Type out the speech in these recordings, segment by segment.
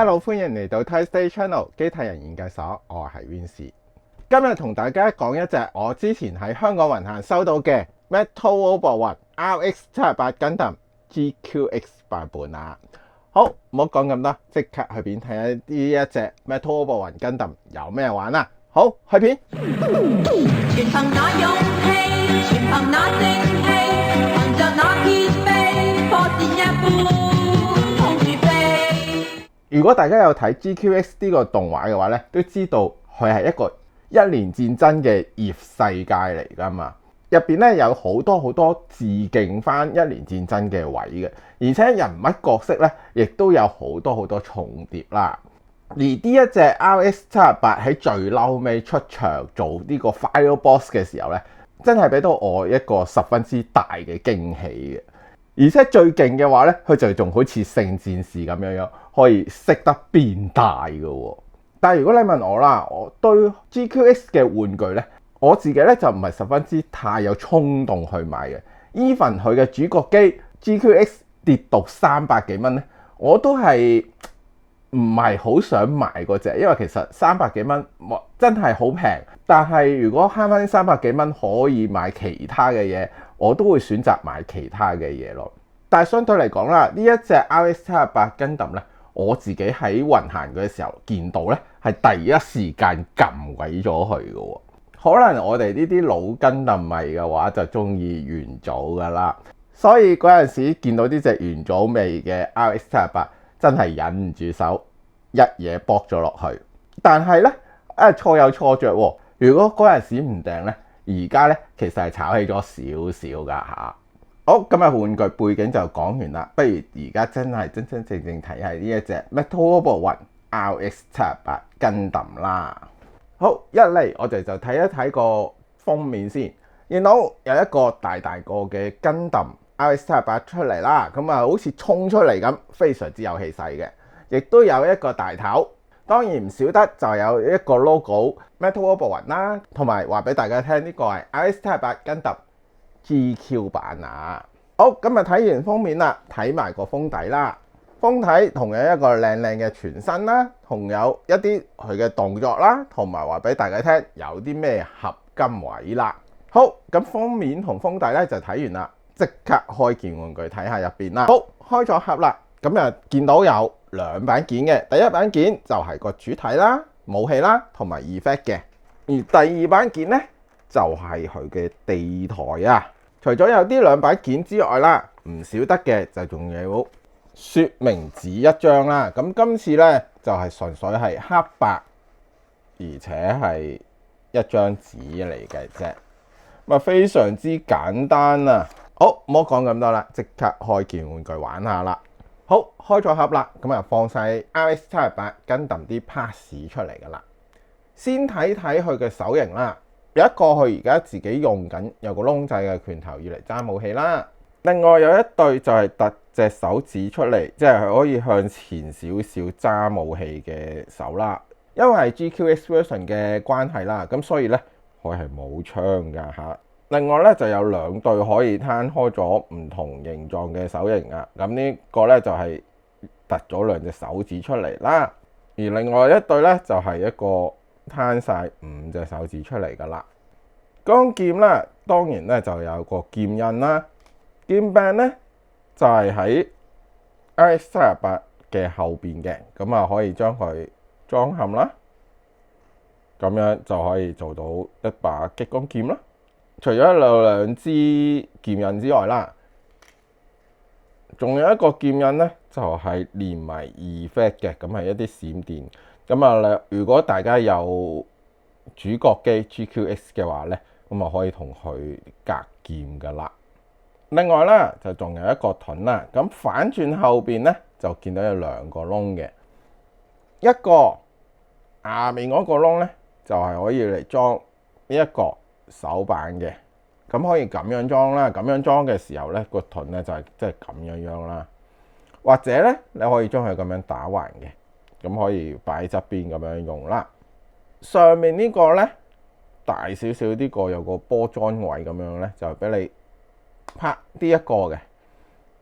Hello， 歡迎嚟到 TiSTAY Channel 機械人研究所，我係 Vince。今日同大家講一隻我之前喺香港雲限收到嘅 Metal Robo 雲 RX78 Gundam GQX 版本啦。好，唔好講咁多，即刻去片睇下呢一隻 Metal Robo 雲 Gundam 有咩玩啦。好，去片。全憑那勇氣，全憑那正氣，憑着那鐵臂，火箭一般衝住飛。如果大家有睇 GQX 呢個動畫嘅話咧，都知道佢係一個一年戰爭嘅異世界嚟噶嘛。入邊咧有好多致敬翻一年戰爭嘅位嘅，而且人物角色咧亦都有好多重疊啦。而呢一隻 RX78 喺最嬲尾出場做呢個 Final Boss 嘅時候咧，真係俾到我一個十分之大嘅驚喜嘅。而且最勁嘅話咧，佢就仲好似聖戰士咁樣，可以識得變大嘅喎。但係如果你問我啦，我對 GQX 嘅玩具咧，我自己咧就唔係十分之太有衝動去買嘅。Even 佢嘅主角機 GQX 跌到300幾蚊咧，我都係唔係好想買嗰隻，因為其實300幾蚊真係好平。但係如果慳翻啲300幾蚊可以買其他嘅嘢，我都會選擇買其他嘅嘢咯。但係相對嚟講啦，呢一隻 RX78 Gundam咧，我自己喺雲限嘅時候見到咧，係第一時間撳鬼咗佢嘅喎。可能我哋呢啲老 Gundam迷嘅話就中意元祖噶啦，所以嗰陣時見到呢隻元祖味嘅 RX78，真係忍唔住手一嘢搏咗落去。但係咧錯有錯着喎，如果嗰陣時唔訂咧，而家咧其實係炒起咗少少噶嚇。好，今日玩具背景就講完啦，不如而家真正睇下呢一隻 Metal Robo 雲 RX78 Gundam 啦。好，一嚟我哋就睇一睇個封面先，見到有一個大個嘅 Gundam RX78 出嚟啦，咁啊好似衝出嚟咁，非常之有氣勢嘅，亦都有一個大頭。當然唔少得就有一個 logo Metal Robo 雲啦，同埋話俾大家聽呢個係 RX78 Gundam GQ 版啊。好，今日睇完封面啦，睇埋個封底啦。封底同樣一個靚嘅全身啦，同有一啲佢嘅動作啦，同埋話俾大家聽有啲咩合金位啦。好，咁封面同封底咧就睇完啦，即刻開件玩具睇下入邊啦。好，開咗盒啦，咁啊見到有兩板件嘅，第一板件就係個主體啦、武器啦同埋 effect 嘅，而第二板件咧就係佢嘅地台啊。除咗有啲兩板件之外啦，唔少得嘅就仲有說明紙一張啦。咁今次咧就係純粹係黑白，而且係一張紙嚟嘅啫，咁啊非常之簡單啊。好，唔好講咁多啦，即刻開件玩具玩下啦。好，開咗盒啦，咁啊放晒 RX78 Gundam啲 parts 出嚟噶啦。先睇睇佢嘅手型啦，有一個佢而家自己用緊有個窿仔嘅拳頭要嚟揸武器啦。另外有一對就係突隻手指出嚟，即係佢可以向前少少揸武器嘅手啦。因為係 GQX version 嘅關係啦，咁所以咧佢係冇槍噶嚇。另外咧就有兩對可以攤開咗唔同形狀嘅手型啊。咁呢個咧就係突咗兩隻手指出嚟啦。而另外一對咧就係一個攤晒5隻手指出嚟噶啦。鋼劍啦，當然咧就有個劍印啦。劍柄咧就係喺 RX78 嘅後邊嘅，咁啊可以將佢裝嵌啦，咁樣就可以做到一把激光劍啦。除咗有兩支劍印之外啦，仲有一個劍印咧就係連埋 effect 嘅，咁係一啲閃電。咁啊，如果大家有主角機 GQX 嘅話咧，咁啊可以同佢隔劍噶啦。另外咧就仲有一個盾啦，咁反轉後邊咧就見到有兩個窿嘅，一個下面嗰個窿咧就係可以嚟裝呢一個手板嘅，咁可以咁樣裝啦。咁樣裝嘅時候咧個盾咧就係即係咁樣啦，或者咧你可以將佢咁樣打橫嘅，咁可以擺喺側邊咁樣用啦。上面呢個咧大少少呢個有個波裝位咁樣咧，就俾你拍呢一個嘅，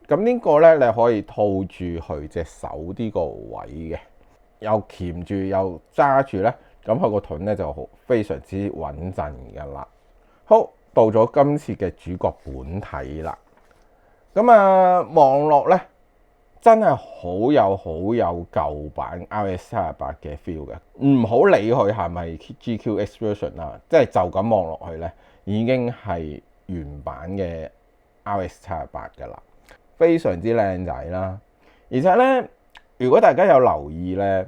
咁呢個咧你可以套住佢隻手呢個位嘅，又鉗住又揸住咧，咁佢個盾咧就非常之穩陣噶啦。好，到咗今次嘅主角本體啦。咁啊，望落咧真係好有舊版 RX-78 嘅 feel 嘅。唔好理佢係咪 GQX version 啦，即係就咁望落去咧，已經係原版嘅 RX-78噶啦，非常之靚仔啦。而且咧，如果大家有留意咧，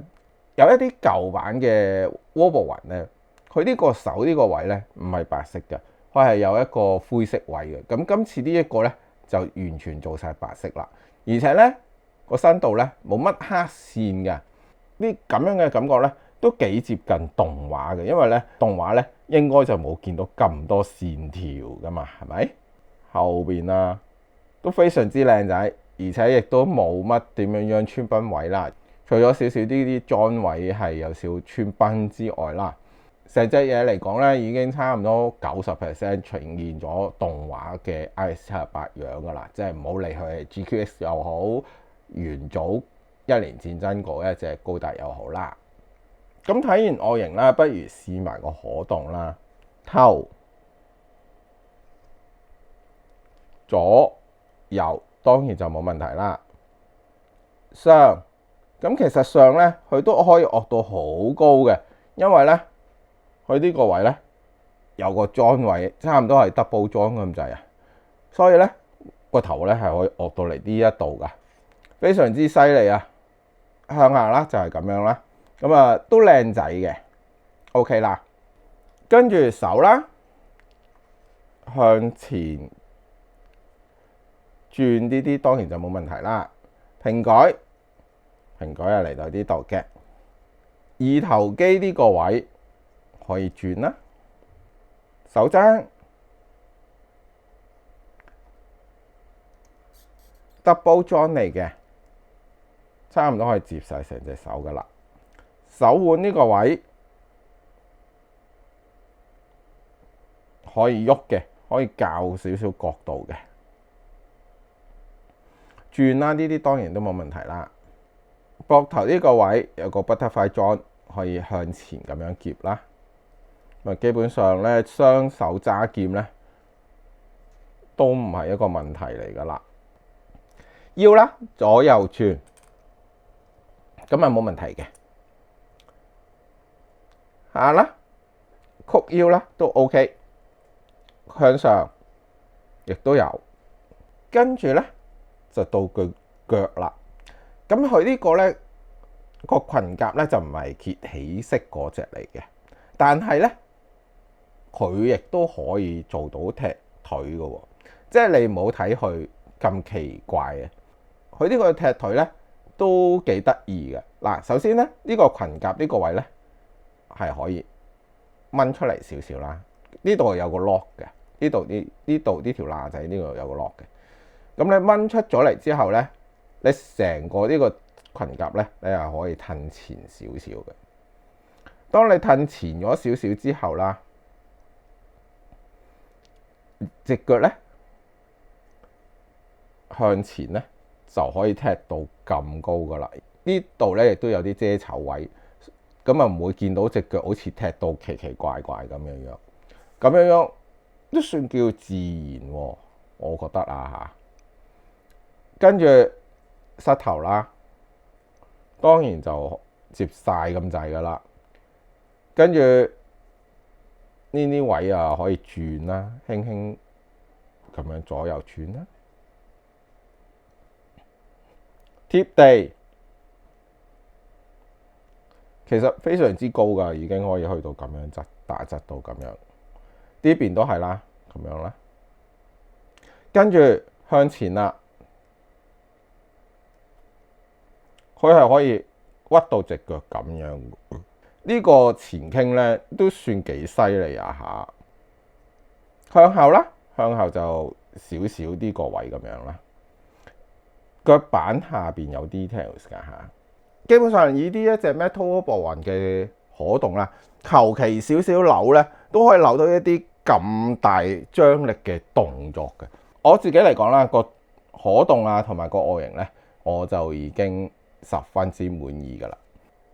有一啲舊版嘅 Wolverine 咧，佢呢個手呢個位咧唔係白色嘅，佢係有一個灰色位嘅。咁今次呢一個咧就完全做晒白色啦，而且咧個身度咧冇乜黑線嘅，呢咁樣嘅感覺咧都幾接近動畫嘅，因為咧動畫咧應該就冇見到咁多線條噶嘛，係咪？後邊啊都非常之靚仔，而且亦都冇乜點樣穿崩位啦，除咗少少啲裝位係有少穿崩之外啦，成隻嘢嚟講咧已經差唔多90% 呈現咗動畫嘅 RX-78樣噶啦，即係唔好理佢係 GQX 又好，元祖一年戰爭嗰一隻高達又好啦。咁睇完外形啦，不如試埋個可動啦。頭、左、右當然就冇問題啦。上，咁其實上咧佢都可以惡到好高嘅，因為咧佢呢個位咧有個裝位，差唔多係 double 裝咁滯啊，所以咧個頭咧係可以惡到嚟呢一度噶，非常之犀利啊！向下啦就係咁樣啦，咁啊都靚仔嘅 ，OK 啦。跟住手啦，向前轉呢啲當然就冇問題啦。平舉又嚟到呢度嘅，二頭肌呢個位可以轉啦。手踭 double 裝嚟嘅，差唔多可以接晒成隻手噶啦。手腕呢個位可以喐嘅，可以較少少角度嘅，轉啦，呢啲當然都冇問題啦。膊頭呢個位有個 butterfly 裝，可以向前咁樣夾啦。基本上咧，雙手揸劍咧都唔係一個問題嚟噶啦。腰啦，左右轉，咁啊冇問題嘅。下啦，曲腰啦都 OK， 向上亦都有。跟住咧就到佢腳啦。咁佢呢個咧個裙甲咧就唔係揭起式嗰隻嚟嘅，但係咧佢亦都可以做到踢腿嘅喎，即係你唔好睇佢咁奇怪嘅，佢呢個踢腿咧都幾得意嘅。嗱，首先咧呢個裙甲呢個位咧係可以掹出嚟少少啦，呢度有個 lock 嘅，呢度呢條罅仔呢度有個 lock 嘅，咁你掹出咗嚟之後咧，你成個呢個裙甲咧，你係可以褪前少少嘅。當你褪前咗少少之後啦，隻腳咧向前咧就可以踢到咁高噶啦。呢度咧亦都有啲遮醜位，咁啊唔會見到隻腳好似踢到奇奇怪怪咁樣樣。咁樣樣都算叫自然喎，我覺得啊嚇。跟住膝頭啦，當然就接晒咁滯噶啦。跟住呢啲位啊可以轉啦，輕輕咁樣左右轉啦。貼地其實非常之高噶，已經可以去到咁樣打側到咁樣。呢邊都係啦，咁樣啦。跟住向前啦，佢係可以屈到隻腳咁樣。呢個前傾咧都算幾犀利啊嚇！向後啦，向後就少少呢個位咁樣啦。腳板下邊有 details 㗎嚇。基本上以呢一隻 Metal Wolverine嘅可動啦，求其少少扭咧都可以扭到一啲咁大張力嘅動作嘅。我自己嚟講啦，個可動啊同埋個外形咧，我就已經十分之滿意㗎啦。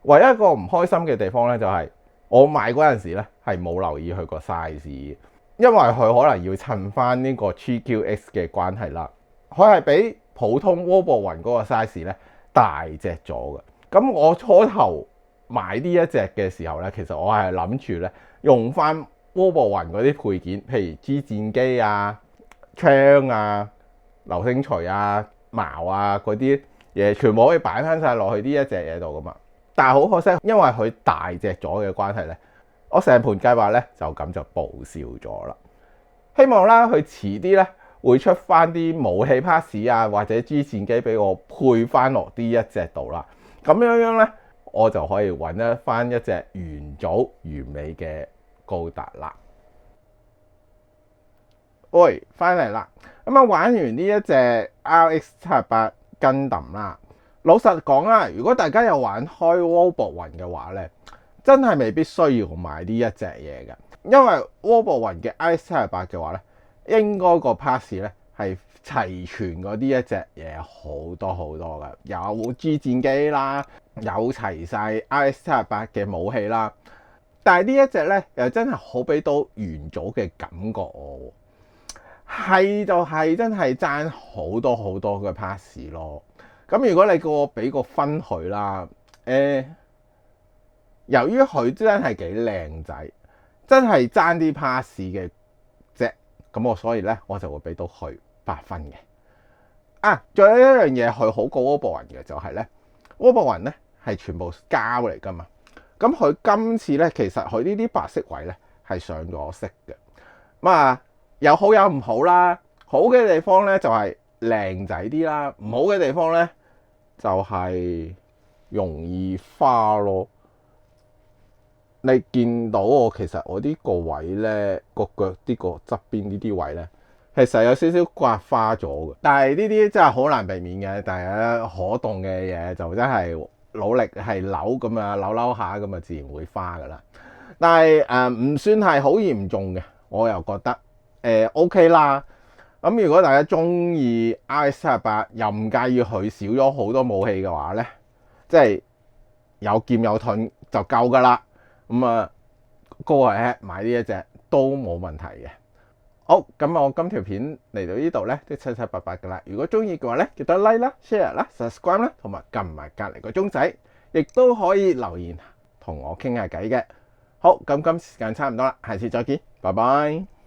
唯一一個唔開心嘅地方咧，就係我買嗰陣時咧係冇留意佢個 size，因為佢可能要襯翻呢個 GQX 嘅關係啦，佢係比普通渦博雲嗰個 size 咧大隻咗嘅。咁我初頭買呢一隻嘅時候咧，其實我係諗住咧用翻渦博雲嗰啲配件，譬如支戰機啊、槍啊、流星錘啊、矛啊嗰啲嘢，全部可以擺翻晒落去呢一隻嘢度噶嘛。但係好可惜，因為佢大隻咗嘅關係咧，我成盤計劃咧就咁就報銷咗啦。希望啦，佢遲啲咧會出翻啲武器 pass 啊，或者支戰機俾我配翻落呢一隻度啦。咁樣咧，我就可以揾翻一隻完組完美嘅高達啦。喂，翻嚟啦！咁啊，玩完呢一隻 RX-78 Gundam啦。老實講啦，如果大家有玩開渦博雲嘅話咧，真係未必需要買呢一隻嘢嘅，因為渦博雲嘅 RX-78嘅話咧，應該個 pass 咧係齊全過呢一隻嘢好多好多嘅，有 G 戰機啦，有齊晒 RX-78 嘅武器啦，但係呢一隻咧又真係好俾到元祖嘅感覺我，係就係真係爭好多好多嘅 pass 咯。咁如果你叫我俾個分佢啦，由於佢真係幾靚仔，真係爭啲 pass 嘅啫，咁我所以咧我就會俾到佢8分嘅。啊，仲有一樣嘢佢好過渦博雲嘅就係咧，渦博雲咧係全部膠嚟噶嘛，咁佢今次咧其實佢呢啲白色位咧係上咗色嘅，咁啊有好有唔好啦。好嘅地方咧就係靚仔啲啦，唔好嘅地方咧就係容易花咯。你見到我其實我呢個位咧個腳呢個側邊呢啲位咧，其實有少少刮花咗嘅。但係呢啲真係好難避免嘅。但係咧可動嘅嘢就真係努力係扭咁啊，扭下咁啊，自然會花噶啦。但係唔算係好嚴重嘅，我又覺得OK 啦。咁如果大家中意 RX-78 又唔介意佢少咗好多武器嘅話咧，即係有劍有盾就夠噶啦。咁啊，go ahead買呢一隻都冇問題嘅。好，咁我今條片嚟到呢度咧都七七八八噶啦。如果中意嘅話咧，記得 like 啦、share 啦、subscribe 啦，同埋撳埋隔離個鐘仔，亦都可以留言同我傾下偈嘅。好，咁今時間差唔多啦，下次再見，拜拜。